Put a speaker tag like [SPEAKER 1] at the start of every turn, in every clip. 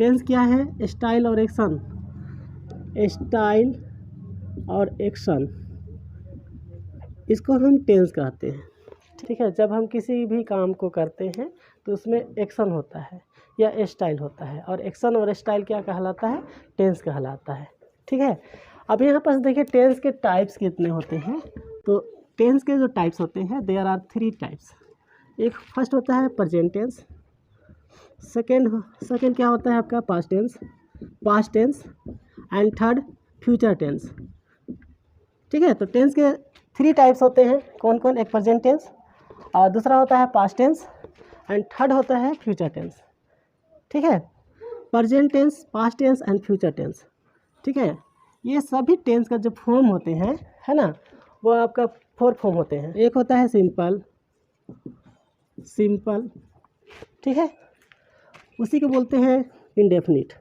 [SPEAKER 1] Tense क्या है? Style और एक्शन, स्टाइल और एक्शन, इसको हम टेंस कहते हैं। ठीक है, जब हम किसी भी काम को करते हैं तो उसमें एक्शन होता है या स्टाइल होता है, और एक्शन और स्टाइल क्या कहलाता है? टेंस कहलाता है। ठीक है, अब यहाँ पर देखिए टेंस के टाइप्स कितने होते हैं। तो टेंस के जो टाइप्स होते हैं, देयर आर 3 टाइप्स। एक फर्स्ट होता है प्रेजेंट टेंस, सेकेंड क्या होता है आपका? Past tense, and third future tense. ठीक है, तो टेंस के 3 टाइप्स होते हैं। कौन कौन? एक प्रेजेंट टेंस, और दूसरा होता है पास्ट टेंस, एंड थर्ड होता है फ्यूचर टेंस। ठीक है, present tense, past tense and future tense. ठीक है, ये सभी टेंस का जो फॉर्म होते हैं, है ना, वो आपका 4 फॉर्म होते हैं। एक होता है सिंपल, ठीक है, उसी को बोलते हैं इंडेफिनिट।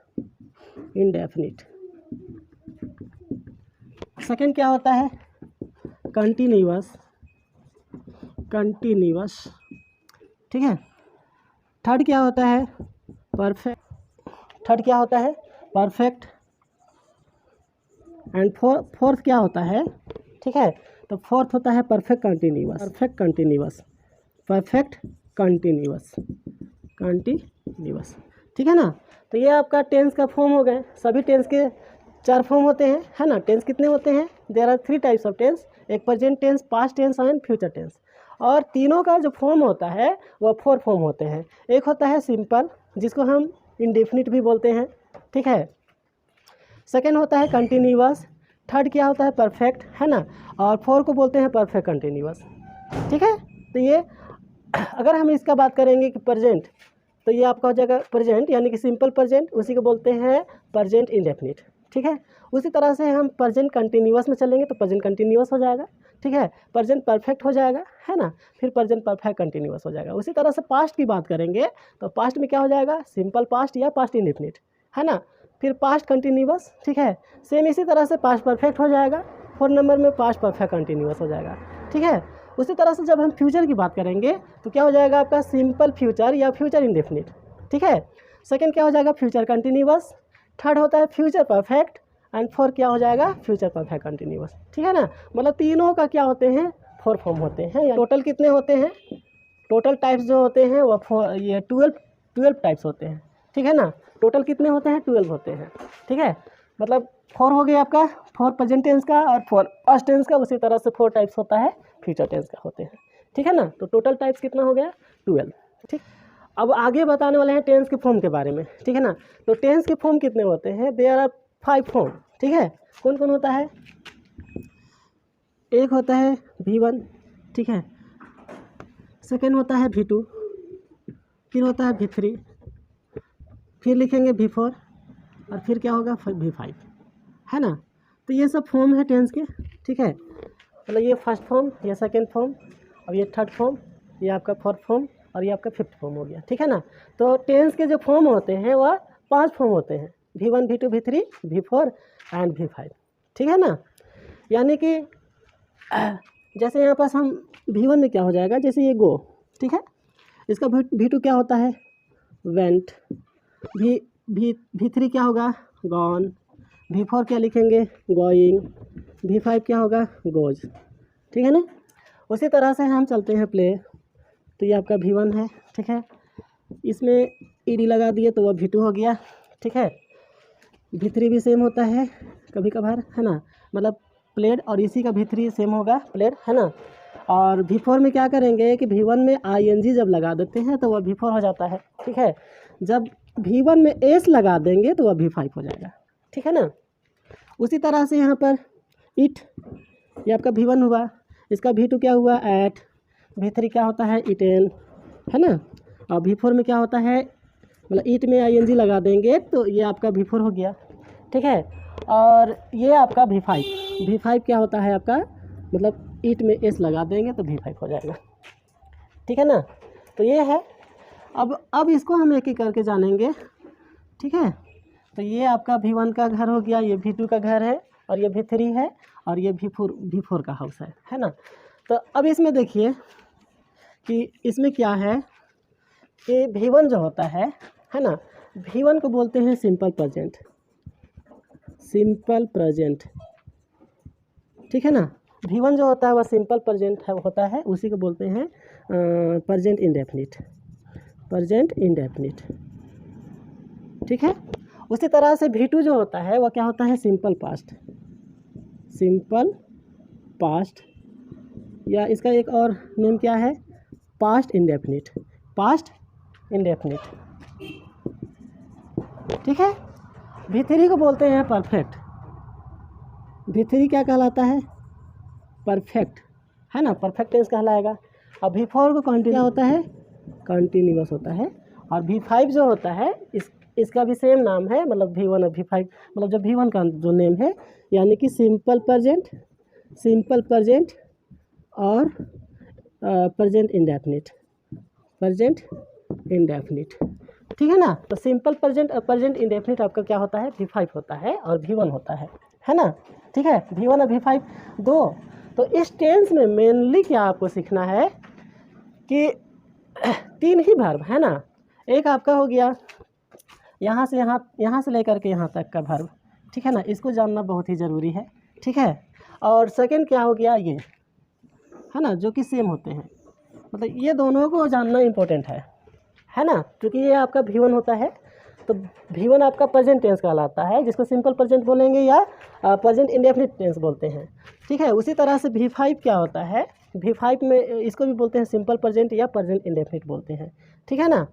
[SPEAKER 1] सेकंड क्या होता है? कंटिन्यूअस। ठीक है, थर्ड क्या होता है? परफेक्ट, एंड फोर्थ क्या होता है? ठीक है, तो फोर्थ होता है परफेक्ट कंटिन्यूअस। ठीक है ना, तो ये आपका टेंस का फॉर्म हो गए। सभी टेंस के 4 फॉर्म होते हैं, है ना। टेंस कितने होते हैं? There are 3 types of tense, एक present tense, past tense and future tense. और तीनों का जो फॉर्म होता है वह 4 फॉर्म होते हैं। एक होता है सिंपल, जिसको हम इंडेफिनिट भी बोलते हैं। ठीक है, सेकेंड होता है कंटिन्यूअस, थर्ड क्या होता है? परफेक्ट, है ना, और 4 को बोलते हैं परफेक्ट कंटिन्यूअस। ठीक है, तो ये अगर हम इसका बात करेंगे कि प्रेजेंट, तो ये आपका हो जाएगा प्रेजेंट, यानी कि सिंपल प्रेजेंट, उसी को बोलते हैं प्रेजेंट इंडेफिनिट। ठीक है, उसी तरह से हम प्रेजेंट कंटिन्यूअस में चलेंगे तो प्रेजेंट कंटिन्यूअस हो जाएगा। ठीक है, प्रेजेंट परफेक्ट हो जाएगा, है ना, फिर प्रेजेंट परफेक्ट कंटिन्यूअस हो जाएगा। उसी तरह से पास्ट की बात करेंगे तो पास्ट में क्या हो जाएगा? सिंपल पास्ट या पास्ट इंडेफिनिट, है ना, फिर पास्ट कंटिन्यूअस। ठीक है, सेम इसी तरह से पास्ट परफेक्ट हो जाएगा, 4 नंबर में पास्ट परफेक्ट कंटिन्यूअस हो जाएगा। ठीक है, उसी तरह से जब हम फ्यूचर की बात करेंगे तो क्या हो जाएगा आपका? सिंपल फ्यूचर या फ्यूचर इंडेफिनिट। ठीक है, सेकंड क्या हो जाएगा? फ्यूचर कंटिन्यूअस, थर्ड होता है फ्यूचर परफेक्ट, एंड 4 क्या हो जाएगा? Future perfect continuous. ठीक है ना, मतलब तीनों का क्या होते हैं? 4 फॉर्म होते हैं। टोटल कितने होते हैं? टोटल टाइप्स जो होते हैं वो 12 टाइप्स होते हैं। ठीक है ना, टोटल कितने होते हैं? 12 होते हैं। ठीक है, मतलब 4 हो गया आपका, 4 प्रेजेंट टेंस का और 4 पास्ट टेंस का। उसी तरह से 4 टाइप्स होता है फ्यूचर टेंस का होते हैं। ठीक है ना, तो टोटल टाइप्स कितना हो गया? 12। ठीक, अब आगे बताने वाले हैं टेंस के फॉर्म के बारे में। ठीक है ना, तो टेंस के फॉर्म कितने होते हैं? There are 5 form. ठीक है, कौन कौन होता है? एक होता है V1, ठीक है, सेकेंड होता है V2, फिर होता है V3, फिर लिखेंगे V4, और फिर क्या होगा? V5, है ना। तो ये सब फॉर्म है टेंस के। ठीक है, मतलब ये फर्स्ट फॉर्म, ये सेकेंड फॉर्म, और ये थर्ड फॉर्म, ये आपका फोर्थ फॉर्म, और ये आपका फिफ्थ फॉर्म हो गया। ठीक है ना, तो टेंस के जो फॉर्म होते हैं वह 5 फॉर्म होते हैं, V1, V2, V3, V4 and V5। ठीक है ना, यानी कि जैसे यहाँ पास हम V1 में क्या हो जाएगा? जैसे ये गो, ठीक है, इसका V2 क्या होता है? वेंट। V3 क्या होगा? गॉन। V4 क्या लिखेंगे? गोइंग। V5 क्या होगा? गोज। ठीक है ना, उसी तरह से हम चलते हैं प्ले। तो ये आपका V1 है। ठीक है, इसमें ईडी लगा दिए तो वह V2 हो गया। ठीक है, V3 भी सेम होता है कभी कभार, है ना, मतलब प्लेड, और इसी का V3 सेम होगा, प्लेड, है ना। और V4 में क्या करेंगे कि V1 में ING जब लगा देते हैं तो वह V4 हो जाता है। ठीक है, जब V1 में S लगा देंगे तो वह V5 हो जाएगा। ठीक है ना, उसी तरह से यहाँ पर इट, ये आपका V1 हुआ, इसका V2 क्या हुआ? एट। V3 क्या होता है? इटेन, है ना, और V4 में क्या होता है? मतलब ईट में ING लगा देंगे तो ये आपका V4 हो गया। ठीक है, और ये आपका V5 क्या होता है आपका? मतलब ईट में S लगा देंगे तो V5 हो जाएगा। ठीक है ना, तो ये है। अब इसको हम एक एक करके जानेंगे। ठीक है, तो ये आपका V1 का घर हो गया, ये V2 का घर है, और ये V3 है, और ये V4 का हाउस है ना। तो अब इसमें देखिए कि इसमें क्या है कि V1 जो होता है ना, V1 को बोलते हैं सिंपल प्रेजेंट, सिंपल प्रेजेंट, ठीक है ना। V1 जो होता है वह सिंपल प्रेजेंट होता है, उसी को बोलते हैं प्रेजेंट इंडेफिनिट, प्रेजेंट इंडेफिनिट, ठीक है। उसी तरह से V2 जो होता है वह क्या होता है, सिंपल पास्ट, सिंपल पास्ट, या इसका एक और नेम क्या है, पास्ट इंडेफिनिट, पास्ट इंडेफिनिट, ठीक है। V3 को बोलते हैं परफेक्ट, V3 क्या कहलाता है, परफेक्ट, है ना, परफेक्ट टेंस कहलाएगा। और V4 को कंटिन्यू होता है, कंटिन्यूअस होता है। और V5 जो होता है इसका भी सेम नाम है, मतलब V1 और V5, मतलब जो V1 का जो नेम है, यानी कि सिंपल प्रेजेंट, सिंपल प्रेजेंट और प्रेजेंट इंडेफिनिट, प्रेजेंट इंडेफिनिट, ठीक है ना। तो सिंपल प्रेजेंट और प्रेजेंट इंडेफिनिट आपका क्या होता है, V5 होता है और V1 होता है ना, ठीक है। V1 और V5 दो। तो इस टेंस में मेनली क्या आपको सीखना है कि 3 ही वर्ब है ना। एक आपका हो गया यहाँ से यहाँ से लेकर के यहाँ तक का वर्ब, ठीक है ना, इसको जानना बहुत ही ज़रूरी है, ठीक है। और सेकंड क्या हो गया, ये है ना, जो कि सेम होते हैं, मतलब ये दोनों को जानना इम्पोर्टेंट है ना, क्योंकि ये आपका V1 होता है। तो V1 आपका प्रेजेंट टेंस कहलाता है, जिसको सिंपल प्रेजेंट बोलेंगे या प्रेजेंट इंडेफिनिट टेंस बोलते हैं, ठीक है। उसी तरह से V5 क्या होता है, V5 में इसको भी बोलते हैं सिंपल प्रेजेंट या प्रेजेंट इंडेफिनिट बोलते हैं, ठीक है ना।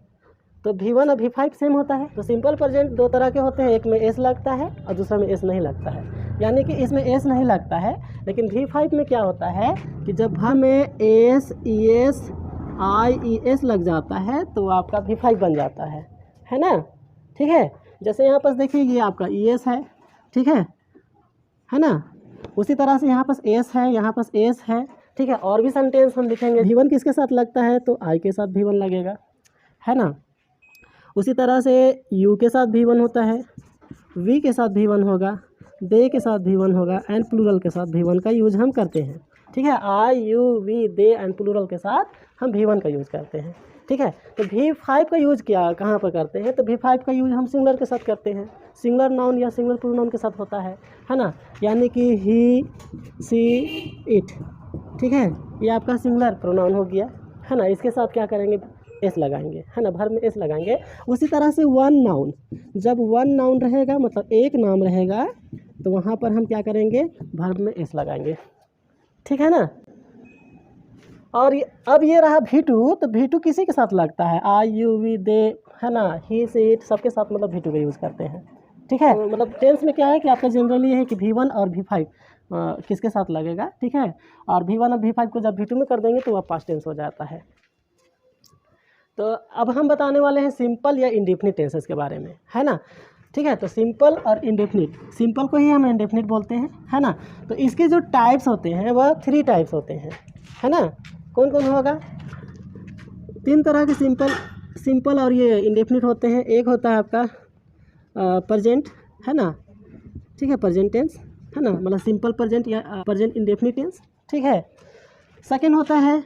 [SPEAKER 1] तो V1 और V5 सेम होता है। तो सिंपल प्रेजेंट दो तरह के होते हैं, एक में एस लगता है और दूसरा में एस नहीं लगता है, यानी कि इसमें एस नहीं लगता है। लेकिन V5 में क्या होता है कि जब हमें एस, ई एस, आई ई एस लग जाता है तो आपका V5 बन जाता है ना, ठीक है। जैसे यहाँ पर देखिए ये आपका ई एस है, ठीक है ना। उसी तरह से यहाँ पर एस है, यहाँ पर एस है, ठीक है। और भी सेंटेंस हम लिखेंगे, V1 किसके साथ लगता है तो आई के साथ V1 लगेगा, है ना। उसी तरह से यू के साथ V1 होता है, वी के साथ V1 होगा, दे के साथ V1 होगा, एंड प्लूरल के साथ V1 का यूज हम करते हैं, ठीक है। I, you, we, they and plural के साथ हम V1 का यूज़ करते हैं, ठीक है। तो V5 का यूज़ क्या कहाँ पर करते हैं, तो V5 का यूज़ हम सिंगुलर के साथ करते हैं, सिंगुलर नाउन या सिंगुलर प्रोनाउन के साथ होता है ना। यानी कि ही, सी, इट, ठीक है, ये आपका सिंगुलर प्रोनाउन हो गया, है ना। इसके साथ क्या करेंगे, एस लगाएंगे, है ना, वर्ब में एस लगाएंगे। उसी तरह से वन नाउन, जब वन नाउन रहेगा मतलब एक नाम रहेगा तो वहाँ पर हम क्या करेंगे, वर्ब में एस लगाएंगे, ठीक है ना। और अब ये रहा V2, तो V2 किसी के साथ लगता है, आई, यू, वी, दे, है ना, ही, सी, इट, सबके साथ मतलब V2 का यूज़ करते हैं, ठीक है। मतलब टेंस में क्या है कि आपका जनरली है कि V1 और V5 किसके साथ लगेगा, ठीक है। और V1 और V5 को जब V2 में कर देंगे तो वह पास्ट टेंस हो जाता है। तो अब हम बताने वाले हैं सिंपल या इंडेफिनिट टेंसेस के बारे में, है ना, ठीक है। तो सिंपल और इंडेफिनिट, सिंपल को ही हम इंडेफिनिट बोलते हैं, है ना। तो इसके जो टाइप्स होते हैं वह 3 टाइप्स होते हैं, है ना। कौन कौन होगा, 3 तरह के सिंपल और ये इंडेफिनिट होते हैं। एक होता है आपका प्रेजेंट, है ना, ठीक है, प्रेजेंट टेंस, है ना, मतलब सिंपल प्रेजेंट या प्रेजेंट इंडेफिनिट टेंस, ठीक है। सेकेंड होता है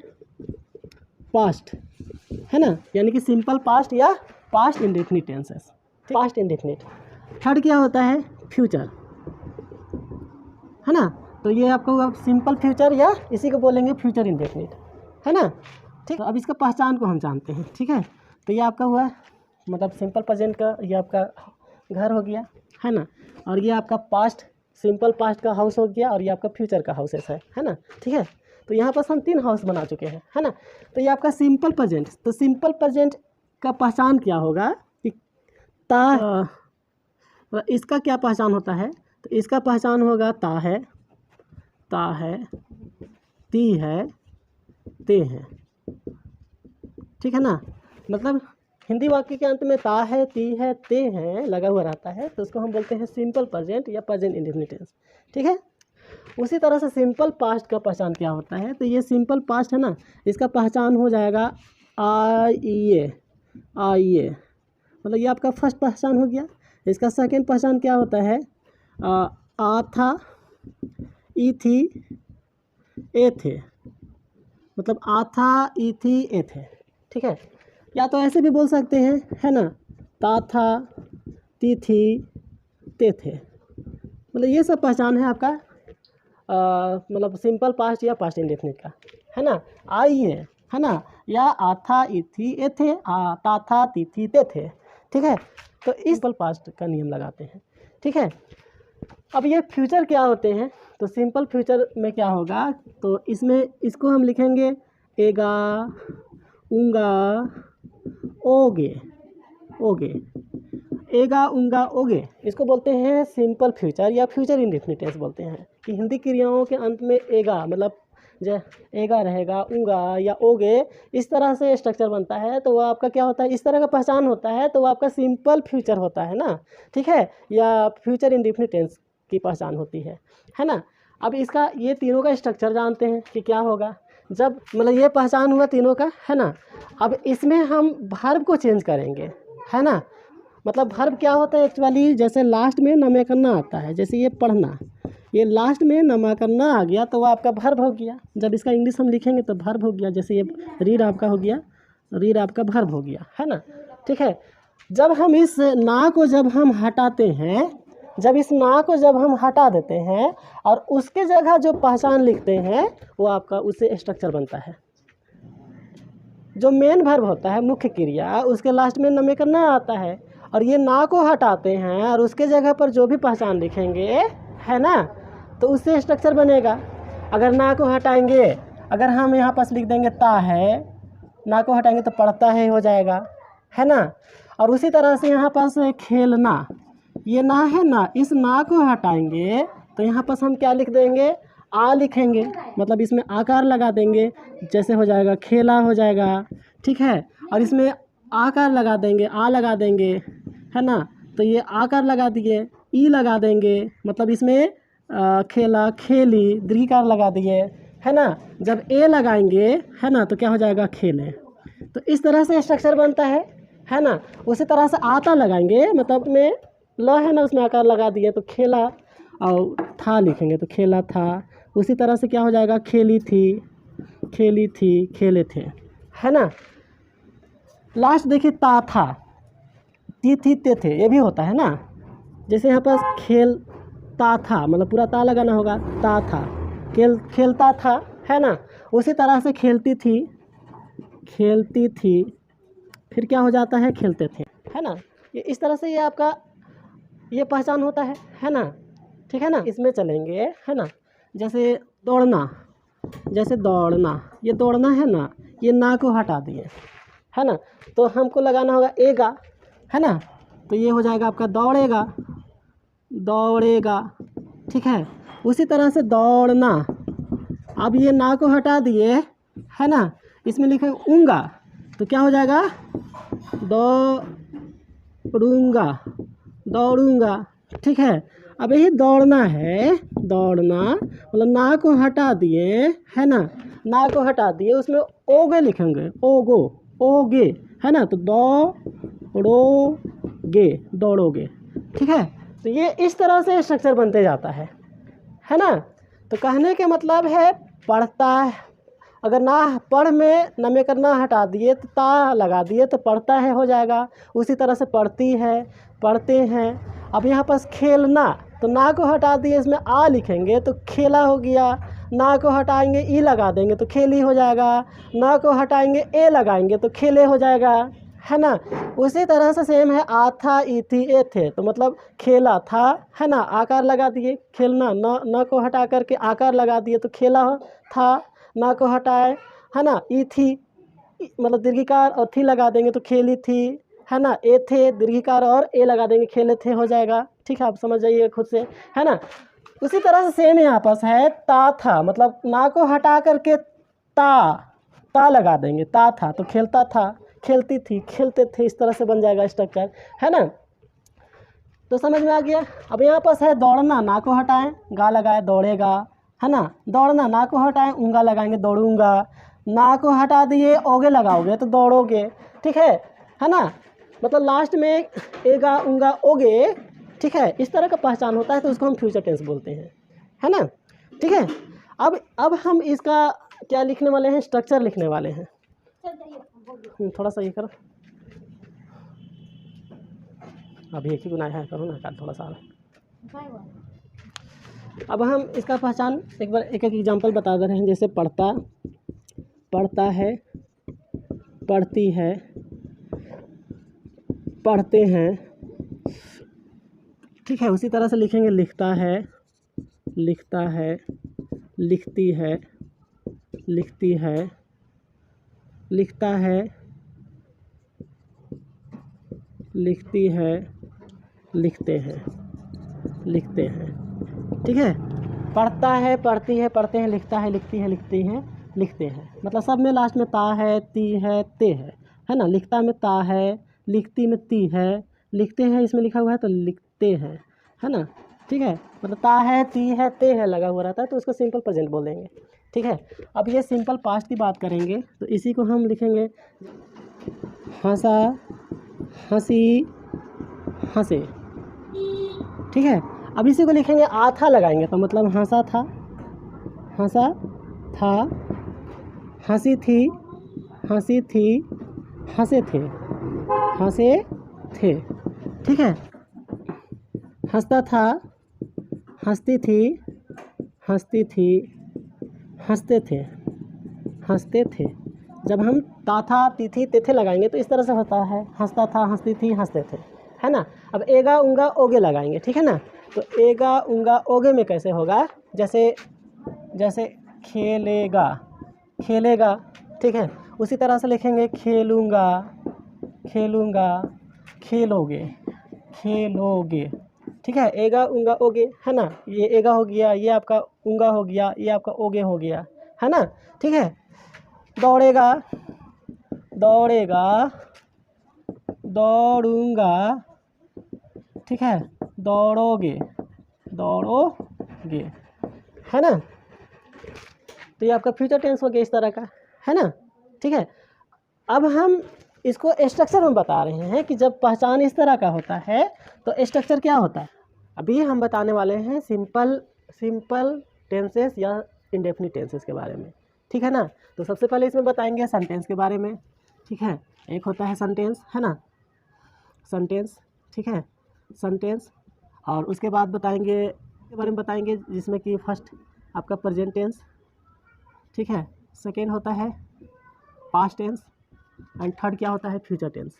[SPEAKER 1] पास्ट, है ना, यानी कि सिंपल पास्ट या past indefinite tenses, past indefinite. Third क्या होता है, फ्यूचर, है ना। तो ये आपको हुआ सिंपल फ्यूचर या इसी को बोलेंगे फ्यूचर इंडेफिनिट, है ना, ठीक। तो अब इसका पहचान को हम जानते हैं, ठीक है। तो ये आपका हुआ मतलब सिंपल प्रेजेंट का ये आपका घर हो गया, है ना। और ये आपका पास्ट, सिंपल पास्ट का हाउस हो गया, और ये आपका फ्यूचर का हाउसेस है ना, ठीक है। तो यहाँ पर हम 3 हाउस बना चुके हैं, है ना। तो ये आपका सिंपल प्रेजेंट, तो सिंपल प्रेजेंट का पहचान क्या होगा कि इसका क्या पहचान होता है, तो इसका पहचान होगा ता है, ती है, ते हैं, ठीक है ना। मतलब हिंदी वाक्य के अंत में ता है, ती है, ते हैं लगा हुआ रहता है, तो उसको हम बोलते हैं सिंपल प्रेजेंट या प्रेजेंट इंडेफिनिट टेंस, ठीक है। उसी तरह से सिंपल पास्ट का पहचान क्या होता है, तो ये सिंपल पास्ट है ना, इसका पहचान हो जाएगा आइए, मतलब ये आपका फर्स्ट पहचान हो गया। इसका सेकंड पहचान क्या होता है, आ था, ई थी, ए थे, मतलब आ था, ई थी, ए थे, ठीक है। या तो ऐसे भी बोल सकते हैं, है ना, ता था, ती थी, ते थे। मतलब ये सब पहचान है आपका मतलब सिंपल पास्ट या पास्ट इंडेफिनिट का, है ना। आई है ना, या आ था, ई थी, ए थे, आ ता था, ती थी, ते थे, ठीक है। तो इस सिंपल पास्ट का नियम लगाते हैं, ठीक है। अब ये फ्यूचर क्या होते हैं, तो सिंपल फ्यूचर में क्या होगा, तो इसमें इसको हम लिखेंगे एगा, उंगा, ओगे, ओगे, एगा, उंगा, ओगे, इसको बोलते हैं सिंपल फ्यूचर या फ्यूचर इंडेफिनिट टेंस बोलते हैं। कि हिंदी क्रियाओं के अंत में एगा मतलब एगा रहेगा, उंगा या ओगे, इस तरह से स्ट्रक्चर बनता है, तो वो आपका क्या होता है, इस तरह का पहचान होता है, तो वो आपका सिंपल फ्यूचर होता है ना, ठीक है, या फ्यूचर इंडेफिनिट टेंस की पहचान होती है ना। अब इसका ये तीनों का स्ट्रक्चर जानते हैं कि क्या होगा, जब मतलब ये पहचान हुआ तीनों का, है ना। अब इसमें हम वर्ब को चेंज करेंगे, है ना। मतलब वर्ब क्या होता है एक्चुअली, जैसे लास्ट में नमे करना आता है, जैसे ये पढ़ना, ये लास्ट में नमा करना आ गया तो वो आपका वर्ब हो गया। जब इसका इंग्लिश हम लिखेंगे तो वर्ब हो गया, जैसे ये रीड आपका हो गया, रीड आपका वर्ब हो गया, है ना, ठीक है। जब हम इस ना को जब हम हटाते हैं, जब इस ना को जब हम हटा देते हैं और उसके जगह जो पहचान लिखते हैं, वो आपका उससे स्ट्रक्चर बनता है। जो मेन वर्ब होता है, मुख्य क्रिया, उसके लास्ट में नमे करना आता है, और ये ना को हटाते हैं और उसके जगह पर जो भी पहचान लिखेंगे, है ना, तो उससे स्ट्रक्चर बनेगा। अगर ना को हटाएंगे, अगर हम यहाँ पास लिख देंगे ता है, ना को हटाएंगे तो पढ़ता है हो जाएगा, है ना। और उसी तरह से यहाँ पास खेलना, ये ना है ना, इस ना को हटाएंगे तो यहाँ पास हम क्या लिख देंगे, आ लिखेंगे, मतलब इसमें आकार लगा देंगे, जैसे हो जाएगा खेला हो जाएगा, ठीक है। और इसमें आकार लगा देंगे, आ लगा देंगे, है ना, तो ये आकार लगा दिए, ई लगा देंगे, मतलब इसमें खेला, खेली, दीर्घिकार लगा दिए, है ना। जब ए लगाएंगे, है ना, तो क्या हो जाएगा खेले। तो इस तरह से स्ट्रक्चर बनता है ना। उसी तरह से आता लगाएंगे, मतलब में ल है ना, उसमें आकार लगा दिए तो खेला, और था लिखेंगे तो खेला था। उसी तरह से क्या हो जाएगा, खेली थी, खेली थी, खेले थे, है ना। लास्ट देखिए ता था, ती थी, ते थे, ये भी होता है ना। जैसे यहाँ पर खेलता था, मतलब पूरा ता लगाना होगा, ता था, खेलता था, है ना। उसी तरह से खेलती थी, खेलती थी, फिर क्या हो जाता है, खेलते थे, है ना। ये इस तरह से ये आपका ये पहचान होता है ना, ठीक है ना। इसमें चलेंगे, है ना, जैसे दौड़ना, जैसे दौड़ना, ये दौड़ना है ना, ये ना को हटा दिए, है ना, तो हमको लगाना होगा एगा, है ना, तो ये हो जाएगा आपका दौड़ेगा, दौड़ेगा, ठीक है। उसी तरह से दौड़ना, अब ये ना को हटा दिए, है ना, इसमें लिखे ऊँगा, तो क्या हो जाएगा, दौड़ूंगा, दौड़ूंगा, ठीक है। अब यही दौड़ना है, दौड़ना मतलब ना को हटा दिए, है ना, ना को हटा दिए, उसमें ओगे लिखेंगे, ओगो, ओगे, है ना, तो दौड़ोगे, दौड़ोगे, ठीक है। तो ये इस तरह से स्ट्रक्चर बनते जाता है ना। तो कहने के मतलब है पढ़ता है, अगर ना पढ़ में नमे करना हटा दिए तो ता लगा दिए तो पढ़ता है हो जाएगा। उसी तरह से पढ़ती है, पढ़ते हैं। अब यहाँ पास खेलना, तो ना को हटा दिए, इसमें आ लिखेंगे तो खेला हो गया। ना को हटाएंगे ई लगा देंगे तो खेली हो जाएगा। ना को हटाएंगे ए लगाएंगे तो खेले हो जाएगा, है ना। उसी तरह से सेम है आ था, ई थी, ए थे, तो मतलब खेला था, है ना, आकार लगा दिए, खेलना, न को हटा करके आकार लगा दिए तो खेला था। ना को हटाए, है ना, ई थी, मतलब दीर्घिकार और थी लगा देंगे तो खेली थी, है ना। ए थे, दीर्घिकार और ए लगा देंगे, खेले थे हो जाएगा, ठीक है। आप समझ जाइए खुद से, है ना। उसी तरह से सेम यहाँ पास है ता था, मतलब ना को हटा करके ता लगा देंगे, ता था तो खेलता था, खेलती थी, खेलते थे, इस तरह से बन जाएगा स्ट्रक्चर, है ना। तो समझ में आ गया। अब यहाँ पास है दौड़ना, ना को हटाएं, गा लगाए दौड़ेगा, है ना। दौड़ना, ना को हटाएं, ऊँगा लगाएंगे दौड़ूंगा। ना को हटा दिए, ओगे लगाओगे तो दौड़ोगे, ठीक है ना। मतलब लास्ट में एगा, ऊँगा, ओगे, ठीक है, इस तरह का पहचान होता है, तो उसको हम फ्यूचर टेंस बोलते हैं, है ना, ठीक है। अब हम इसका क्या लिखने वाले हैं, स्ट्रक्चर लिखने वाले हैं। थोड़ा सा ये करो। अभी एक ही बनाया है, करो ना काट थोड़ा सा। अब हम इसका पहचान एक बार एक एक एग्जांपल बता दे रहे हैं। जैसे पढ़ता, पढ़ता है, पढ़ती है, पढ़ते हैं, ठीक है। उसी तरह से लिखेंगे लिखता है, लिखता है, लिखती है, लिखती है, लिखता है, लिखती है, लिखते हैं, लिखते हैं, ठीक है। पढ़ता है, पढ़ती है, पढ़ते हैं, लिखता है, लिखती है, लिखती हैं, लिखते हैं, मतलब सब में लास्ट में ता है, ती है, ते है ना। लिखता में ता है, लिखती में ती है, लिखते हैं इसमें लिखा हुआ है तो लिखते हैं, है ना, ठीक है। मतलब ता है, ती है, ते है लगा हुआ रहता है तो उसको सिंपल प्रेजेंट बोल देंगे, ठीक है। अब ये सिंपल पास्ट की बात करेंगे तो इसी को हम लिखेंगे हंसा, हंसी, हंसे, ठीक है। अब इसी को लिखेंगे आ था लगाएंगे तो मतलब हंसा था, हंसा था, हंसी थी, हंसी थी, हंसे थे, हंसे थे, ठीक है। हंसता था, हंसती थी, हंसती थी, हंसते थे, हंसते थे। जब हम ता था, तिथि, तेथे लगाएंगे तो इस तरह से होता है हंसता था, हंसती थी, हंसते थे, है ना। अब एगा उंगा ओगे लगाएंगे, ठीक है ना। तो एगा उंगा ओगे में कैसे होगा, जैसे जैसे खेलेगा, खेलेगा, ठीक है। उसी तरह से लिखेंगे खेलूँगा, खेलूँगा, खेलोगे, खेलोगे, ठीक है। एगा उंगा ओगे, है ना। ये एगा हो गया, ये आपका उंगा हो गया, ये आपका ओगे हो गया, है ना, ठीक है। दौड़ेगा, दौड़ेगा, दौड़ूंगा, ठीक है। दौड़ोगे, दौड़ोगे, है ना। तो ये आपका फ्यूचर टेंस हो गया इस तरह का, है ना, ठीक है। अब हम इसको स्ट्रक्चर में बता रहे हैं कि जब पहचान इस तरह का होता है तो स्ट्रक्चर क्या होता है। अभी हम बताने वाले हैं सिंपल टेंसेस या इंडेफिनिट टेंसेस के बारे में, ठीक है ना। तो सबसे पहले इसमें बताएंगे सेंटेंस के बारे में, ठीक है। एक होता है सेंटेंस, है ना, सेंटेंस, ठीक है, सेंटेंस। और उसके बाद बताएंगे के बारे में बताएंगे जिसमें कि फर्स्ट आपका प्रेजेंट टेंस, ठीक है। सेकेंड होता है पास्ट टेंस एंड थर्ड क्या होता है फ्यूचर टेंस,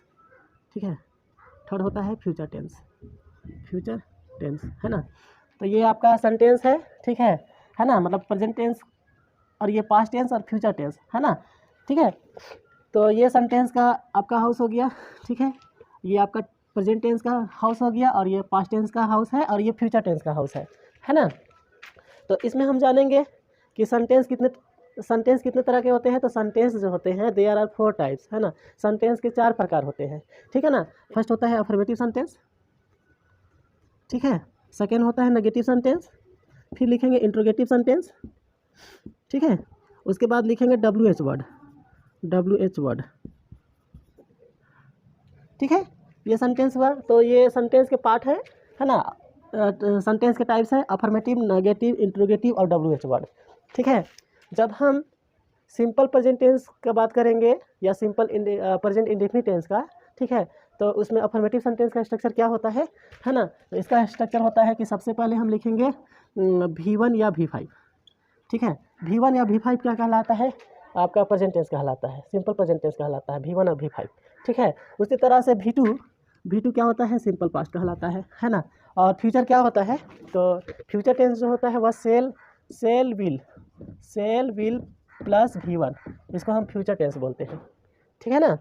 [SPEAKER 1] ठीक है। थर्ड होता है फ्यूचर टेंस, फ्यूचर टेंस, है ना। तो ये आपका सेंटेंस है, ठीक है ना, मतलब प्रेजेंट टेंस और ये पास्ट टेंस और फ्यूचर टेंस, है ना, ठीक है। तो ये सेंटेंस का आपका हाउस हो गया, ठीक है। ये आपका प्रेजेंट टेंस का हाउस हो गया और ये पास्ट टेंस का हाउस है और ये फ्यूचर टेंस का हाउस है ना। तो इसमें हम जानेंगे कि सेंटेंस कितने तरह के होते हैं। तो सेंटेंस जो होते हैं देयर आर 4 टाइप्स, है ना। सेंटेंस के 4 प्रकार होते हैं, ठीक है ना। फर्स्ट होता है अफर्मेटिव सेंटेंस, ठीक है। सेकेंड होता है नेगेटिव सेंटेंस, फिर लिखेंगे इंट्रोगेटिव सेंटेंस, ठीक है। उसके बाद लिखेंगे WH वर्ड, ठीक है। ये सेंटेंस हुआ। तो ये सेंटेंस के पार्ट है ना। सेंटेंस के टाइप्स हैं अफर्मेटिव, नेगेटिव, इंट्रोगेटिव और WH वर्ड, ठीक है। जब हम सिंपल प्रेजेंट टेंस का बात करेंगे या सिंपल प्रेजेंट इंडेफिनिट टेंस का, ठीक है, तो उसमें अफर्मेटिव सेंटेंस का स्ट्रक्चर क्या होता है ना। तो इसका स्ट्रक्चर होता है कि सबसे पहले हम लिखेंगे V1 या V5, ठीक है। V1 या V5 क्या कहलाता है, आपका प्रेजेंट टेंस कहलाता है, सिंपल प्रेजेंट टेंस कहलाता है V1 और V5, ठीक है। उसी तरह से V2 क्या होता है, सिंपल पास्ट कहलाता है ना। और फ्यूचर क्या होता है, तो फ्यूचर टेंस जो होता है वह सेल विल प्लस V1, इसको हम फ्यूचर टेंस बोलते हैं, ठीक है ना।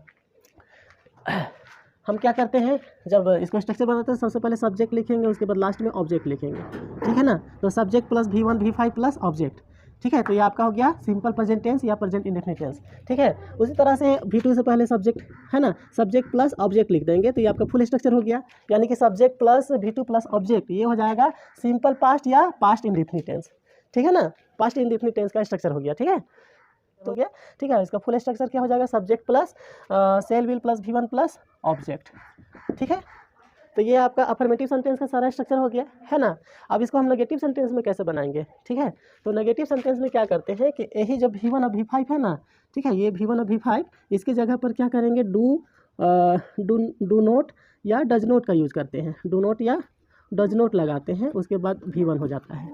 [SPEAKER 1] हम क्या करते हैं जब इसको स्ट्रक्चर बनाते हैं, सबसे पहले सब्जेक्ट लिखेंगे, उसके बाद लास्ट में ऑब्जेक्ट लिखेंगे, ठीक है ना। तो subject plus V1 V5 plus object, ठीक है। तो ये आपका हो गया सिंपल प्रेजेंट टेंस या प्रेजेंट इंडेफिनिट टेंस, ठीक है। उसी तरह से V2 से पहले सब्जेक्ट, है ना, सब्जेक्ट प्लस ऑब्जेक्ट लिख देंगे तो ये आपका फुल स्ट्रक्चर हो गया, यानी कि subject plus V2 plus object, ये हो जाएगा सिंपल पास्ट या पास्ट इंडेफिनिट टेंस, ठीक है ना। पास्ट इंडेफिनिट टेंस का स्ट्रक्चर हो गया, ठीक है, तो गया, ठीक है। इसका फुल स्ट्रक्चर क्या हो जाएगा, subject plus shall will plus V1 plus object, ठीक है। तो ये आपका अफर्मेटिव सेंटेंस का सारा स्ट्रक्चर हो गया, है ना। अब इसको हम नेगेटिव सेंटेंस में कैसे बनाएंगे, ठीक है। तो नेगेटिव सेंटेंस में क्या करते हैं कि यही जो V1 और V5 है ना, ठीक है, ये V1 और V5 इसकी जगह पर क्या करेंगे, डू नोट या डज नोट का यूज़ करते हैं, डू नोट या डज नोट लगाते हैं, उसके बाद V1 हो जाता है।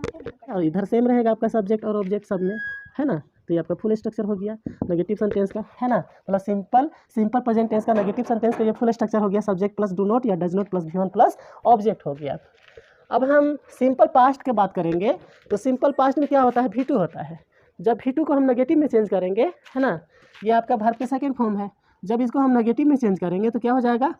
[SPEAKER 1] और इधर सेम रहेगा आपका सब्जेक्ट और ऑब्जेक्ट सब में, है ना। तो ये आपका फुल स्ट्रक्चर हो गया नेगेटिव सेंटेंस का, है ना। मतलब सिंपल प्रेजेंट टेंस का नेगेटिव सेंटेंस का ये फुल स्ट्रक्चर हो गया, सब्जेक्ट प्लस डू नोट या does note plus V1 plus object हो गया। अब हम सिंपल पास्ट की बात करेंगे, तो सिंपल पास्ट में क्या होता है, V2 होता है। जब V2 को हम नेगेटिव में चेंज करेंगे, है ना, ये आपका वर्ब का सेकेंड फॉर्म है। जब इसको हम नेगेटिव में चेंज करेंगे तो क्या हो जाएगा,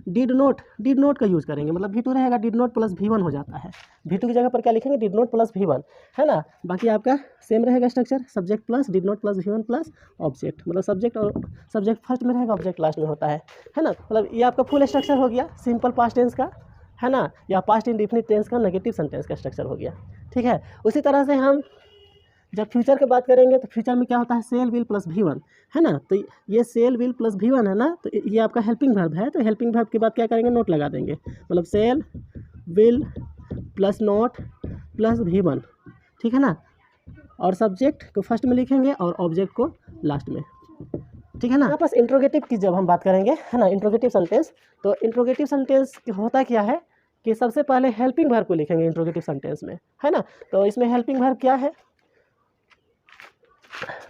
[SPEAKER 1] डिड नोट का यूज़ करेंगे, मतलब V2 रहेगा डिड नोट प्लस V1 हो जाता है। V2 की जगह पर क्या लिखेंगे, डिड नोट प्लस V1, है ना। बाकी आपका सेम रहेगा structure, subject plus did note plus V1 plus object, मतलब सब्जेक्ट फर्स्ट में रहेगा, ऑब्जेक्ट लास्ट में होता है ना। मतलब ये आपका फुल स्ट्रक्चर हो गया सिंपल पास्ट टेंस का, है ना, या पास्ट इंडेफिनिट टेंस का नेगेटिव सेंटेंस का स्ट्रक्चर हो गया। ठीक है, उसी तरह से हम जब फ्यूचर की बात करेंगे तो फ्यूचर में क्या होता है, सेल विल प्लस V1, है ना। तो ये सेल विल प्लस V1 है ना, तो ये आपका हेल्पिंग वर्ब है। तो हेल्पिंग वर्ब के बाद क्या करेंगे, नोट लगा देंगे, मतलब shall will plus not plus V1, ठीक है ना। और सब्जेक्ट को फर्स्ट में लिखेंगे और ऑब्जेक्ट को लास्ट में, ठीक है ना। यहाँ पास इंट्रोगेटिव की जब हम बात करेंगे, है ना, इंट्रोगेटिव सेंटेंस, तो इंट्रोगेटिव सेंटेंस होता क्या है कि सबसे पहले हेल्पिंग वर्ब को लिखेंगे इंट्रोगेटिव सेंटेंस में, है ना। तो इसमें हेल्पिंग वर्ब क्या है,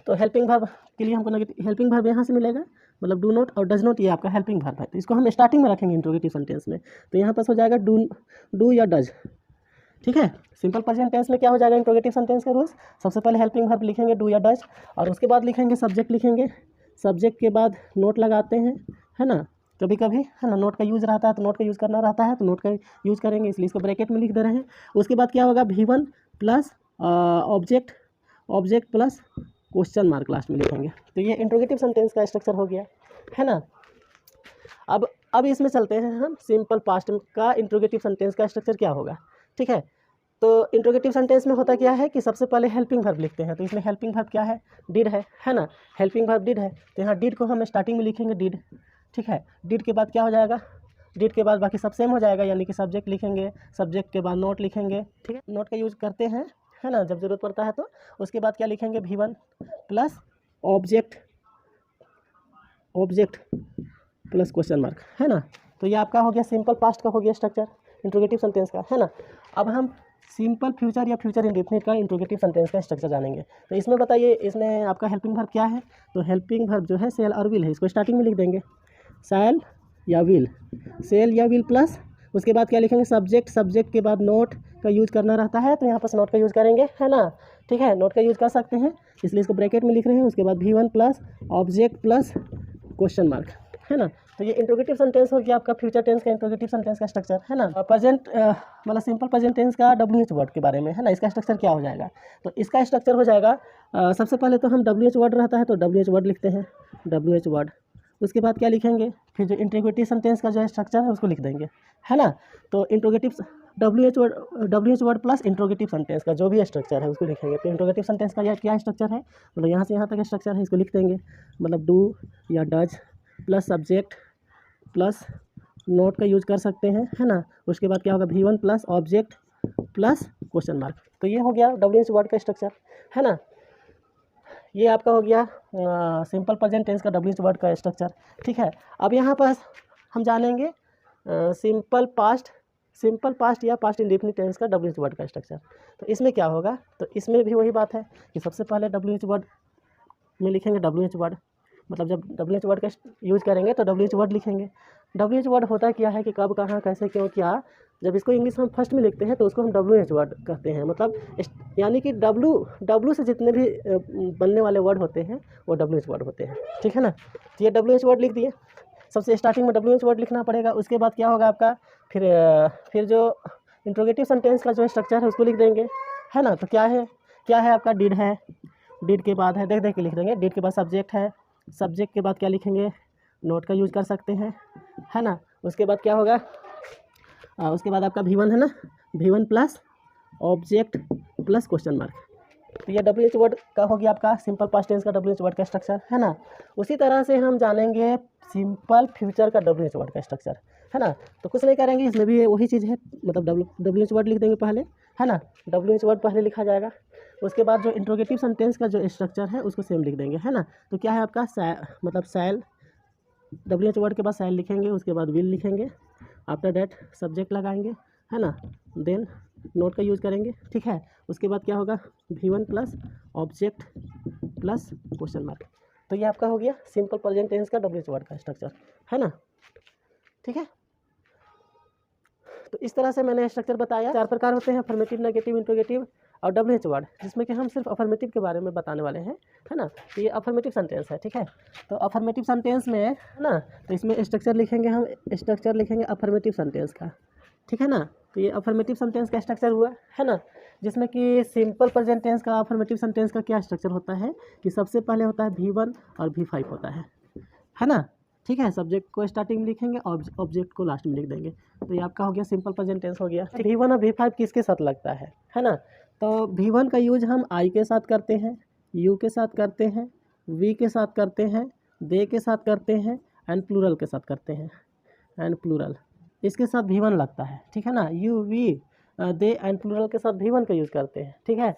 [SPEAKER 1] तो हेल्पिंग वर्ब के लिए हमको हेल्पिंग वर्ब यहाँ से मिलेगा, मतलब डू नोट और डज नोट, ये आपका हेल्पिंग वर्ब है। तो इसको हम स्टार्टिंग में रखेंगे इंट्रोगेटिव सेंटेंस में, तो यहाँ पास हो जाएगा डू या डज, ठीक है। सिंपल प्रेजेंट टेंस में क्या हो जाएगा इंट्रोगेटिव सेंटेंस का रूल्स, सबसे पहले हेल्पिंग वर्ब लिखेंगे डू या डज, और उसके बाद लिखेंगे सब्जेक्ट, लिखेंगे सब्जेक्ट के बाद नोट लगाते हैं, है ना। कभी कभी, है ना, नोट का यूज़ रहता है तो नोट का यूज़ करना रहता है, तो नोट का यूज़ करेंगे, इसलिए इसको ब्रैकेट में लिख दे रहे हैं। उसके बाद क्या होगा, V1 plus object plus question mark last में लिखेंगे। तो ये इंट्रोगेटिव सेंटेंस का स्ट्रक्चर हो गया, है ना। अब इसमें चलते हैं हम सिंपल पास्ट का इंट्रोगेटिव सेंटेंस का स्ट्रक्चर क्या होगा, ठीक है। तो इंट्रोगेटिव सेंटेंस में होता क्या है कि सबसे पहले हेल्पिंग वर्ब लिखते हैं, तो इसमें हेल्पिंग वर्ब क्या है, डिड है ना। हेल्पिंग वर्ब डिड है, तो यहाँ डिड को हम स्टार्टिंग में लिखेंगे डिड, ठीक है। डिड के बाद क्या हो जाएगा, डिड के बाद बाकी सब सेम हो जाएगा, यानी कि सब्जेक्ट लिखेंगे, सब्जेक्ट के बाद नोट लिखेंगे, ठीक है। नोट का यूज़ करते हैं, है ना, जब ज़रूरत पड़ता है तो। उसके बाद क्या लिखेंगे, V1 plus object plus question mark, है ना। तो ये आपका हो गया सिंपल पास्ट का हो गया स्ट्रक्चर इंट्रोगेटिव सेंटेंस का, है ना। अब हम सिंपल फ्यूचर या फ्यूचर इंडेफिनिट का इंट्रोगेटिव सेंटेंस का स्ट्रक्चर जानेंगे। तो इसमें बताइए, इसमें आपका हेल्पिंग वर्ब क्या है, तो हेल्पिंग वर्ब जो है सेल और विल है, इसको स्टार्टिंग में लिख देंगे, सेल या विल प्लस, उसके बाद क्या लिखेंगे, सब्जेक्ट के बाद नोट का यूज़ करना रहता है, तो यहाँ पर नोट का यूज़ करेंगे, है ना, ठीक है। नोट का यूज़ कर सकते हैं, इसलिए इसको ब्रैकेट में लिख रहे हैं। उसके बाद V1 plus object plus question mark, है ना। तो ये इंट्रोगेटिव सेंटेंस हो गया आपका फ्यूचर टेंस का इंट्रोगेटिव सेंटेंस का स्ट्रक्चर, है ना। प्रेजेंट मतलब सिंपल प्रेजेंट टेंस का WH वर्ड के बारे में, है ना, इसका स्ट्रक्चर क्या हो जाएगा, तो इसका स्ट्रक्चर हो जाएगा सबसे पहले तो हम WH वर्ड रहता है तो WH वर्ड लिखते हैं, WH वर्ड। उसके बाद क्या लिखेंगे, फिर जो इंट्रोगेटिव सेंटेंस का जो स्ट्रक्चर है उसको लिख देंगे, है ना। तो interrogative WH word plus interrogative sentence का जो भी स्ट्रक्चर है उसको लिखेंगे। तो इंट्रोगेटिव सेंटेंस का क्या स्ट्रक्चर है, मतलब यहाँ से यहाँ तक स्ट्रक्चर है, इसको लिख देंगे, मतलब डू या does plus subject plus note का यूज़ कर सकते हैं, है ना। उसके बाद क्या होगा, V1 plus object plus question mark. तो ये हो गया WH वर्ड का स्ट्रक्चर, है ना। ये आपका हो गया सिंपल प्रेजेंट टेंस का WH वर्ड का स्ट्रक्चर, ठीक है। अब यहाँ पर हम जानेंगे सिंपल पास्ट या पास्ट इंडेफिनिट टेंस का WH वर्ड का स्ट्रक्चर। तो इसमें क्या होगा, तो इसमें भी वही बात है कि सबसे पहले WH वर्ड में लिखेंगे WH वर्ड, मतलब जब WH वर्ड का यूज़ करेंगे तो WH वर्ड लिखेंगे। WH वर्ड होता क्या है कि कब, कहाँ, कैसे, क्यों, क्या, जब इसको इंग्लिश में फर्स्ट में लिखते हैं तो उसको हम WH वर्ड कहते हैं, मतलब यानी कि W से जितने भी बनने वाले वर्ड होते हैं वो WH वर्ड होते हैं, ठीक है ना। तो ये WH वर्ड लिख दिए, सबसे स्टार्टिंग में WH वर्ड लिखना पड़ेगा। उसके बाद क्या होगा आपका, फिर जो इंट्रोगेटिव सेंटेंस का जो स्ट्रक्चर है उसको लिख देंगे, है ना। तो क्या है आपका, डिड है, डिड के बाद है, देख के लिख देंगे, डिड के बाद सब्जेक्ट है, सब्जेक्ट के बाद क्या लिखेंगे, नोट का यूज़ कर सकते हैं, है ना। उसके बाद क्या होगा, उसके बाद आपका V1 है ना, V1 plus object plus question mark. तो ये WH वर्ड का हो गया आपका सिंपल पास्ट टेंस का WH वर्ड का स्ट्रक्चर, है ना। उसी तरह से हम जानेंगे सिंपल फ्यूचर का WH वर्ड का स्ट्रक्चर, है ना। तो कुछ नहीं करेंगे, इसमें भी वही चीज़ है, मतलब WH वर्ड लिख देंगे पहले, है ना। WH वर्ड पहले लिखा जाएगा, उसके बाद जो इंट्रोगेटिव सेंटेंस का जो स्ट्रक्चर है उसको सेम लिख देंगे, है ना। तो क्या है आपका मतलब सेल WH वर्ड के बाद शैल लिखेंगे, उसके बाद विल लिखेंगे, आफ्टर डैट सब्जेक्ट लगाएंगे, है ना, देन नोट का यूज़ करेंगे, ठीक है। उसके बाद क्या होगा, V1 plus object plus question mark. तो ये आपका हो गया सिंपल प्रेजेंट टेंस का WH वर्ड का स्ट्रक्चर, है ना, ठीक है। तो इस तरह से मैंने स्ट्रक्चर बताया। 4 प्रकार होते हैं, अफर्मेटिव, नेगेटिव, इंट्रोगेटिव और WH वर्ड, जिसमें कि हम सिर्फ अफर्मेटिव के बारे में बताने वाले हैं, है ना। तो ये अफर्मेटिव सेंटेंस है, ठीक है। तो अफर्मेटिव सेंटेंस में, है ना, तो इसमें स्ट्रक्चर लिखेंगे हम, स्ट्रक्चर लिखेंगे अफर्मेटिव सेंटेंस का, ठीक है ना। तो ये अफर्मेटिव सेंटेंस का स्ट्रक्चर हुआ, है ना, जिसमें कि सिंपल प्रेजेंट टेंस का अफर्मेटिव सेंटेंस का क्या स्ट्रक्चर होता है कि सबसे पहले होता है V1 और V5 होता है ना, ठीक है। सब्जेक्ट को स्टार्टिंग में लिखेंगे, ऑब्जेक्ट को लास्ट में लिख देंगे। तो ये आपका हो गया सिंपल प्रेजेंट टेंस हो गया। V1 और V5 किसके साथ लगता है ना। तो V1 का यूज हम आई के साथ करते हैं, यू के साथ करते हैं, वी के साथ करते हैं, दे के साथ करते हैं, एंड प्लूरल के साथ करते हैं, एंड प्लूरल इसके साथ V1 लगता है, ठीक है ना। You, we, they and plural के साथ V1 का यूज़ करते हैं, ठीक है।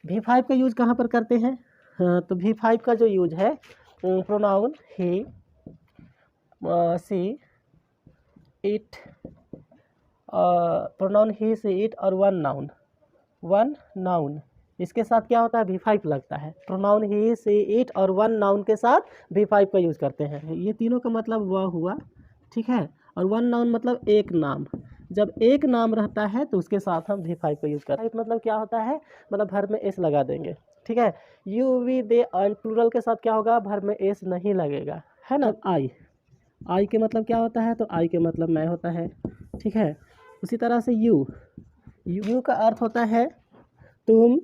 [SPEAKER 1] V5 का यूज़ कहाँ पर करते हैं, तो V5 का जो यूज है pronoun he, she, it, pronoun he, she, it और वन नाउन इसके साथ क्या होता है, V5 लगता है। प्रोनाउन ही, सी, इट और वन नाउन के साथ V5 का यूज़ करते हैं। ये तीनों का मतलब वह हुआ, ठीक है। और वन नाउन मतलब एक नाम, जब एक नाम रहता है तो उसके साथ हम V5 का यूज़ करते हैं। मतलब क्या होता है, मतलब वर्ब में एस लगा देंगे, ठीक है। You, we, they and plural के साथ क्या होगा, वर्ब में एस नहीं लगेगा, है ना। आई के मतलब क्या होता है, तो आई के मतलब मैं होता है, ठीक है। उसी तरह से यू का अर्थ होता है तुम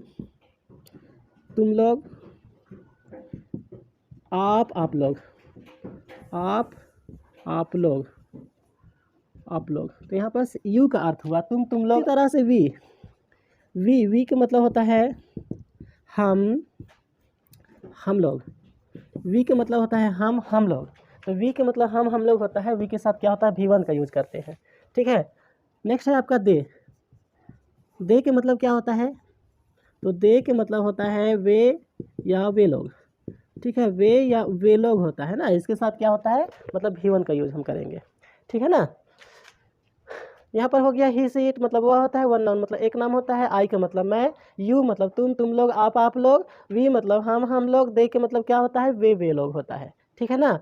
[SPEAKER 1] लोग, आप लोग, आप लोग। तो यहाँ पर यू का अर्थ हुआ तुम लोग। इसी तरह से वी का मतलब होता है हम लोग। वी का मतलब होता है हम लोग। तो वी के मतलब हम लोग होता है। वी के साथ क्या होता है, V1 का यूज करते हैं, ठीक है। नेक्स्ट है आपका दे के मतलब क्या होता है, तो दे के मतलब होता है वे या वे लोग, ठीक है। वे या वे लोग होता है ना, इसके साथ क्या होता है, मतलब V1 का यूज हम करेंगे, ठीक है ना। यहाँ पर हो गया ही, से, इट मतलब वह होता है, वन नाउन मतलब एक नाम होता है, आई का मतलब मैं, यू मतलब तुम लोग, आप लोग, वी मतलब हम लोग, दे के मतलब क्या होता है, वे लोग होता है, ठीक है ना।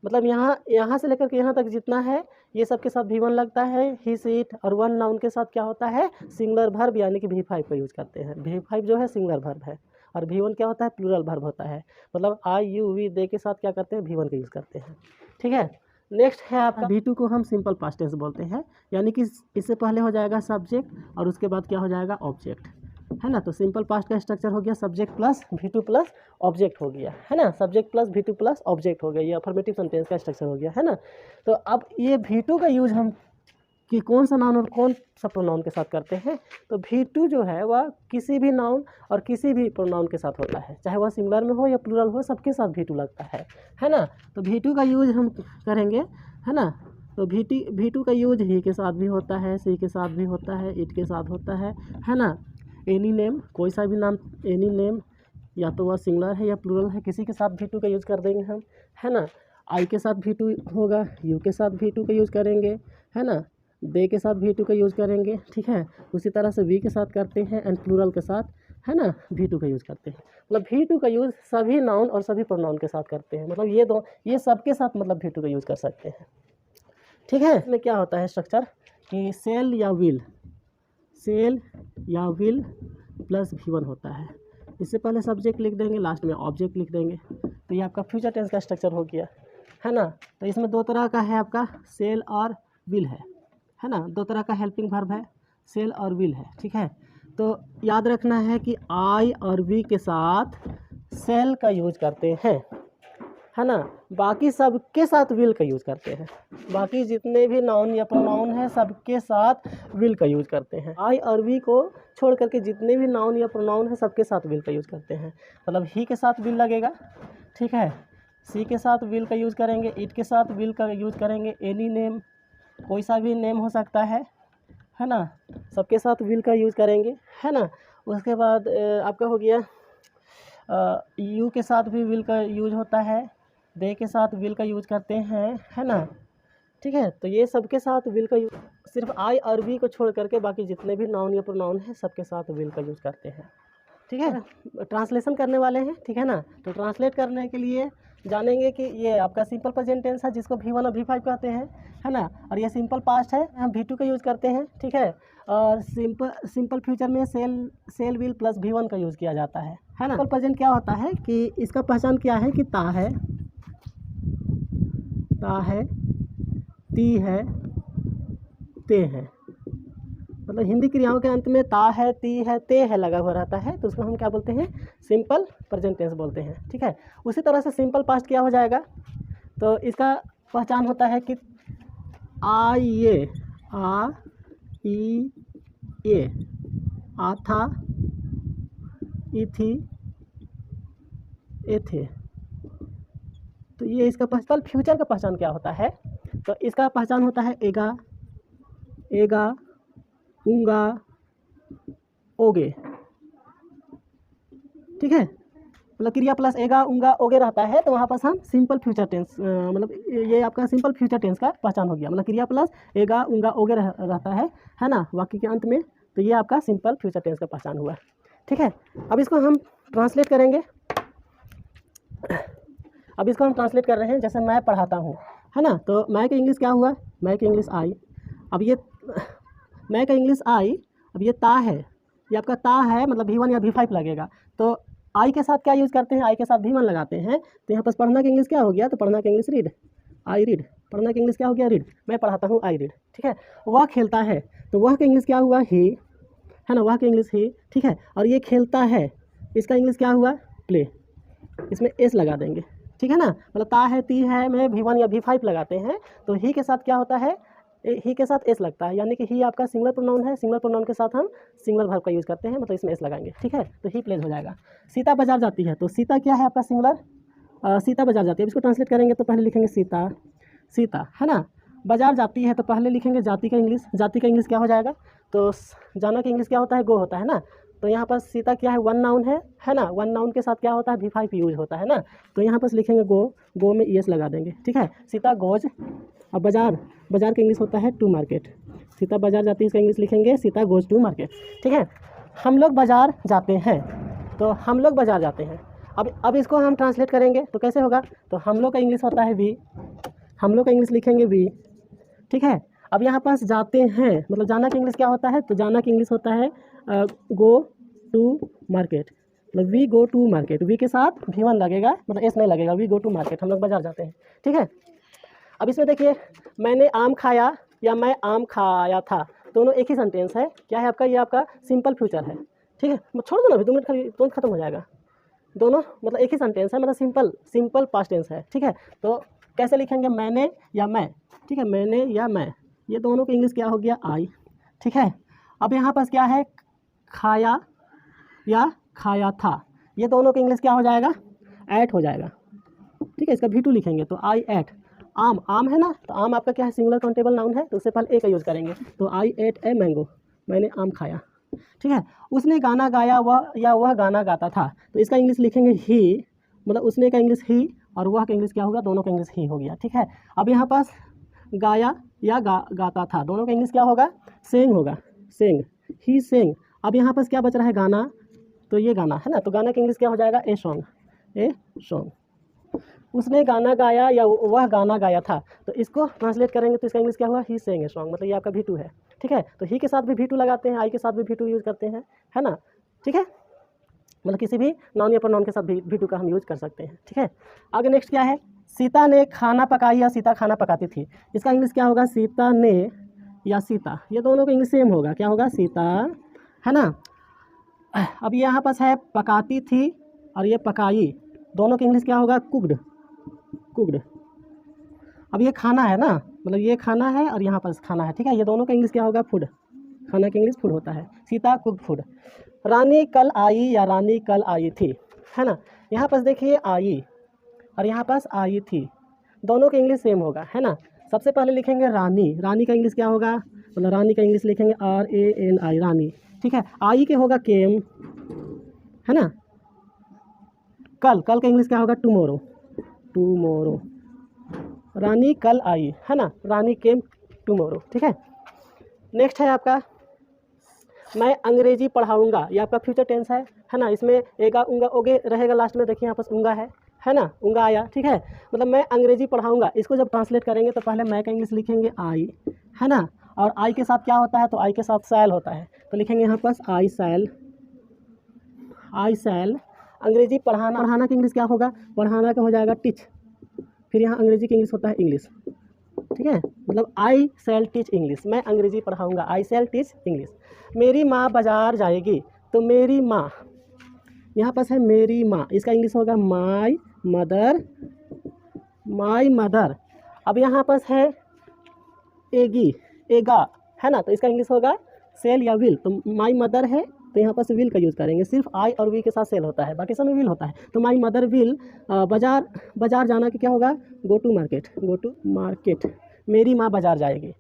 [SPEAKER 1] मतलब यहाँ से लेकर के यहाँ तक जितना है ये सब के साथ V1 लगता है, ही, से, इट और वन नाउन के साथ क्या होता है, सिंगुलर वर्ब यानी कि V5 का यूज करते हैं। V5 जो है सिंगुलर वर्ब है और V1 क्या होता है, प्लूरल वर्ब होता है। मतलब आई, यू, वी, दे के साथ क्या करते हैं, V1 का यूज़ करते हैं, ठीक है। नेक्स्ट है आपका V2 को हम सिंपल पास्ट टेंस बोलते हैं, यानी कि इससे पहले हो जाएगा सब्जेक्ट और उसके बाद क्या हो जाएगा, ऑब्जेक्ट, है ना। तो सिंपल पास्ट का स्ट्रक्चर हो गया subject plus V2 plus object हो गया, है ना। Subject plus V2 plus object हो गया, ये अफर्मेटिव सेंटेंस का स्ट्रक्चर हो गया, है ना। तो अब ये V2 का यूज हम कि कौन सा नाउन और कौन सा प्रोनाउन के साथ करते हैं, तो V2 जो है वह किसी भी नाउन और किसी भी प्रोनाउन के साथ होता है, चाहे वह सिंगुलर में हो या प्लूरल हो, सबके साथ V2 लगता है ना। तो V2 का यूज हम करेंगे, है ना। तो V2 का यूज ही के साथ भी होता है, सी के साथ भी होता है, इट के साथ होता है ना। एनी नेम, कोई सा भी नाम, एनी नेम या तो वह सिंगुलर है या प्लूरल है, किसी के साथ V2 का यूज़ कर देंगे हम, है ना। आई के साथ V2 होगा, यू के साथ V2 का यूज़ करेंगे, है ना। दे के साथ V2 का यूज़ करेंगे, ठीक है। उसी तरह से वी के साथ करते हैं एंड प्लूरल के साथ, है ना, V2 का यूज़ करते हैं। मतलब V2 का यूज़ सभी नाउन और सभी प्रोनाउन के साथ करते हैं, मतलब ये सबके साथ मतलब V2 का यूज़ कर सकते हैं, ठीक है। इसमें क्या होता है स्ट्रक्चर कि सेल या विल प्लस V1 होता है। इससे पहले सब्जेक्ट लिख देंगे, लास्ट में ऑब्जेक्ट लिख देंगे। तो ये आपका फ्यूचर टेंस का स्ट्रक्चर हो गया, है ना। तो इसमें दो तरह का है आपका, सेल और विल है ना। दो तरह का हेल्पिंग वर्ब है, सेल और विल है, ठीक है। तो याद रखना है कि आई और वी के साथ सेल का यूज करते हैं, है ना। बाकी सबके साथ विल का यूज़ करते हैं, बाकी जितने भी नाउन या प्रोनाउन है सबके साथ विल का यूज़ करते हैं। आई और वी को छोड़ करके जितने भी नाउन या प्रोनाउन है सबके साथ विल का यूज़ करते हैं। मतलब ही के साथ विल लगेगा, ठीक है। सी के साथ विल का यूज़ करेंगे, इट के साथ विल का यूज़ करेंगे, एनी नेम, कोई सा भी नेम हो सकता है ना, सबके साथ विल का यूज़ करेंगे, है ना। उसके बाद आपका हो गया यू के साथ भी विल का यूज होता है, दे के साथ विल का यूज करते हैं, है ना। ठीक है, तो ये सबके साथ विल का यूज, सिर्फ आई और वी को छोड़ करके बाकी जितने भी नाउन या प्रोनाउन है सबके साथ विल का यूज करते हैं। ठीक है, ट्रांसलेशन करने वाले हैं, ठीक है ना। तो ट्रांसलेट करने के लिए जानेंगे कि ये आपका सिंपल प्रेजेंट टेंस है जिसको V1 और V5 कहते हैं, है ना। और ये सिंपल पास्ट है, हम V2 का यूज़ करते हैं, ठीक है। और सिंपल फ्यूचर में सेल विल प्लस V1 का यूज़ किया जाता है ना। सिंपल प्रेजेंट क्या होता है कि इसका पहचान क्या है कि ता है, ती है, ते है। मतलब हिंदी क्रियाओं के अंत में ता है, ती है, ते है लगा हुआ रहता है, तो उसको हम क्या बोलते हैं, सिंपल प्रेजेंट टेंस बोलते हैं। ठीक है, उसी तरह से सिंपल पास्ट क्या हो जाएगा, तो इसका पहचान होता है कि आइए, आ ई ए, आ था, ई थी, ए थे। तो ये इसका पहचान, फ्यूचर का पहचान क्या होता है, तो इसका पहचान होता है एगा, एगा, ऊंगा, ओगे। ठीक है, मतलब क्रिया प्लस एगा, ऊंगा, ओगे रहता है, तो वहाँ पर हम सिंपल फ्यूचर टेंस, मतलब ये आपका सिंपल फ्यूचर टेंस का पहचान हो गया। मतलब क्रिया प्लस एगा, ऊंगा, ओगे रहता है ना, वाक्य के अंत में, तो ये आपका सिंपल फ्यूचर टेंस का पहचान हुआ। ठीक है, अब इसको हम ट्रांसलेट करेंगे। अब इसको हम ट्रांसलेट कर रहे हैं, जैसे मैं पढ़ाता हूँ, है ना। तो मैं का इंग्लिश क्या हुआ, मैं का इंग्लिश आई। अब ये मैं का इंग्लिश आई, अब ये ता है, ये आपका ता है, मतलब V1 या V5 लगेगा। तो आई के साथ क्या यूज़ करते हैं, आई के साथ V1 लगाते हैं। तो यहाँ पर पढ़ना का इंग्लिश क्या हो गया, तो पढ़ना का इंग्लिश रीड, आई रीड। पढ़ना का इंग्लिश क्या हो गया, रीड। मैं पढ़ाता हूँ, आई रीड। ठीक है, वह खेलता है, तो वह का इंग्लिश क्या हुआ, ही, है ना, वह का इंग्लिश ही। ठीक है, और ये खेलता है, इसका इंग्लिश क्या हुआ, प्ले। इसमें एस लगा देंगे, ठीक है ना। मतलब ता है, ती है में V1 या V5 लगाते हैं, तो ही के साथ क्या होता है, ही के साथ एस लगता है, यानी कि ही आपका सिंगुलर प्रोनाउन है। सिंगुलर प्रोनाउन के साथ हम सिंगुलर वर्ब का यूज़ करते हैं, मतलब इसमें एस लगाएंगे। ठीक है, तो ही प्लेस हो जाएगा। सीता बाजार जाती है, तो सीता क्या है आपका सिंगुलर, सीता बाजार जाती है। अब इसको ट्रांसलेट करेंगे तो पहले लिखेंगे सीता, सीता, है ना। बाजार जाती है, तो पहले लिखेंगे जाति का इंग्लिश, जाति का इंग्लिश क्या हो जाएगा, तो जाना का इंग्लिश क्या होता है, गो होता है ना। तो यहाँ पर सीता क्या है, वन नाउन है ना। वन नाउन के साथ क्या होता है, V5 यूज होता है ना। तो यहाँ पर लिखेंगे गो, गो में ES लगा देंगे। ठीक है, सीता गोज। अब बाजार, बाजार का इंग्लिश होता है टू मार्केट। सीता बाजार जाती है, इसका इंग्लिश लिखेंगे सीता गोज टू मार्केट। ठीक है, हम लोग बाजार जाते हैं, तो हम लोग बाजार जाते हैं। अब इसको हम ट्रांसलेट करेंगे तो कैसे होगा, तो हम लोग का इंग्लिश होता है वी, हम लोग का इंग्लिश लिखेंगे वी। ठीक है, अब यहाँ पास जाते हैं, मतलब जाना का इंग्लिश क्या होता है, तो जाना का इंग्लिश होता है गो टू मार्केट। मतलब we go to market, we के साथ V1 लगेगा, मतलब एस नहीं लगेगा, वी गो टू मार्केट, हम लोग बाजार जाते हैं। ठीक है, अब इसमें देखिए, मैंने आम खाया या मैं आम खाया था, दोनों एक ही सेंटेंस है। क्या है आपका, ये आपका सिंपल फ्यूचर है। ठीक है, छोड़ दो ना अभी, 2 मिनट खाली, तुरंत खत्म हो जाएगा। दोनों मतलब एक ही सेंटेंस है, मतलब सिंपल पास्ट टेंस है। ठीक है, तो कैसे लिखेंगे, मैंने या मैं। ठीक है, मैंने या मैं, ये दोनों का इंग्लिश क्या हो गया, आई। ठीक है, अब यहाँ पास क्या है, खाया या खाया था, ये दोनों का इंग्लिश क्या हो जाएगा, एट हो जाएगा। ठीक है, इसका V2 लिखेंगे तो आई एट। आम, आम है ना, तो आम आपका क्या है, सिंगुलर काउंटेबल नाउन है, तो उससे पहले ए का यूज़ करेंगे, तो आई एट ए मैंगो, मैंने आम खाया। ठीक है, उसने गाना गाया, वह गाना गाता था, तो इसका इंग्लिश लिखेंगे ही, मतलब उसने का इंग्लिश ही और वह का इंग्लिश क्या होगा, दोनों का इंग्लिश ही हो गया। ठीक है, अब यहाँ पास गाया या गाता था, दोनों का इंग्लिश क्या होगा, सेंग होगा, सेंग, ही सेंग। अब यहाँ पास क्या बच रहा है, गाना, तो ये गाना है ना, तो गाना का इंग्लिश क्या हो जाएगा, ए सॉन्ग, ए सॉन्ग। उसने गाना गाया या वह गाना गाया था, तो इसको ट्रांसलेट करेंगे तो इसका इंग्लिश क्या हुआ, ही सेंग ए सॉन्ग, मतलब ये आपका V2 है। ठीक है, तो ही के साथ भी V2 लगाते हैं, आई के साथ भी V2 यूज़ करते हैं, है ना। ठीक है, मतलब किसी भी नाउन या प्रोनाउन के साथ भी V2 का हम यूज़ कर सकते हैं। ठीक है, आगे नेक्स्ट क्या है, सीता ने खाना पकाई या सीता खाना पकाती थी, इसका इंग्लिश क्या होगा, सीता ने या सीता, ये दोनों का इंग्लिश सेम होगा, क्या होगा, सीता, है ना। अब यहाँ पास है पकाती थी और ये पकाई, दोनों का इंग्लिश क्या होगा, कुक्ड, कुक्ड। अब ये खाना है ना, मतलब ये खाना है और यहाँ पर खाना है। ठीक है, ये दोनों का इंग्लिश क्या होगा, फूड, खाना का इंग्लिश फूड होता है। Sita cook food. रानी कल आई या रानी कल आई थी, है ना। यहाँ पर देखिए आई और यहाँ पास आई थी, दोनों का इंग्लिश सेम होगा, है ना। सबसे पहले लिखेंगे रानी, रानी का इंग्लिश क्या होगा, मतलब रानी का इंग्लिश लिखेंगे RANI, रानी। ठीक है, आई के होगा केम, है ना। कल, कल का इंग्लिश क्या होगा, टुमोरो, टुमारो, रानी कल आई, है ना, रानी केम टुमारो, ठीक है। नेक्स्ट है आपका मैं अंग्रेजी पढ़ाऊंगा, ये आपका फ्यूचर टेंस है ना, इसमें एगा उंगा ओगे रहेगा लास्ट में, देखिए यहाँ पर उंगा है ना, उंगा आया, ठीक है। मतलब मैं अंग्रेजी पढ़ाऊंगा, इसको जब ट्रांसलेट करेंगे तो पहले मैं का इंग्लिश लिखेंगे आई, है ना, और आई के साथ क्या होता है, तो आई के साथ सैल होता है, तो लिखेंगे यहाँ पर आई सैल। अंग्रेजी पढ़ाना का इंग्लिश क्या होगा, पढ़ाना का हो जाएगा टीच, फिर यहाँ अंग्रेजी का इंग्लिश होता है इंग्लिश, ठीक है। मतलब आई सेल टीच इंग्लिश, मैं अंग्रेजी पढ़ाऊंगा, आई सेल टीच इंग्लिश। मेरी माँ बाजार जाएगी, तो मेरी माँ, यहाँ पास है मेरी माँ, इसका इंग्लिश होगा माई मदर। अब यहाँ पास है एगा, है ना, तो इसका इंग्लिश होगा सेल या विल, तो माई मदर है तो यहाँ पर विल का यूज़ करेंगे, सिर्फ आई और वी के साथ सेल होता है, बाकी सब में विल होता है। तो माई मदर विल बाजार जाना कि क्या होगा, गो टू मार्केट, मेरी माँ बाजार जाएगी।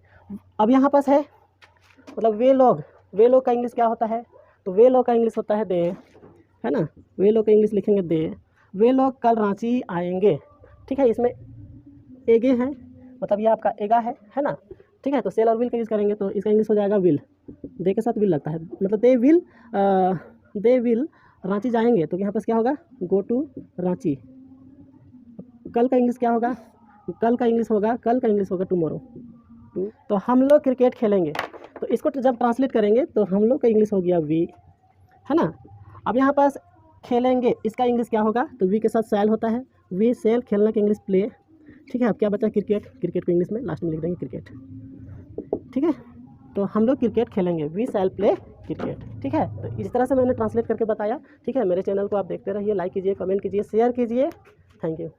[SPEAKER 1] अब यहाँ पास है मतलब वे लोग का इंग्लिश क्या होता है, तो वे लोग का इंग्लिश होता है दे, है ना, वे लोग का इंग्लिश लिखेंगे दे, वे लोग कल रांची आएंगे, ठीक है। इसमें एगे हैं, मतलब ये आपका एगा है ना, ठीक है। तो सेल और विल का यूज़ करेंगे तो इसका इंग्लिश हो जाएगा विल, दे के साथ विल लगता है, मतलब दे विल रांची जाएंगे, तो यहाँ पर क्या होगा, गो टू रांची। कल का इंग्लिश क्या होगा, कल का इंग्लिश होगा टुमारो। तो हम लोग क्रिकेट खेलेंगे, तो इसको जब ट्रांसलेट करेंगे तो हम लोग का इंग्लिश हो गया वी, है ना। अब यहाँ पास खेलेंगे, इसका इंग्लिश क्या होगा, तो वी के साथ सैल होता है, वी सेल, खेलना का इंग्लिश प्ले, ठीक है। अब क्या बचा, क्रिकेट को इंग्लिश में लास्ट में लिख देंगे क्रिकेट, ठीक है। तो हम लोग क्रिकेट खेलेंगे, वी शैल प्ले क्रिकेट, ठीक है। तो इस तरह से मैंने ट्रांसलेट करके बताया, ठीक है। मेरे चैनल को आप देखते रहिए, लाइक कीजिए, कमेंट कीजिए, शेयर कीजिए, थैंक यू।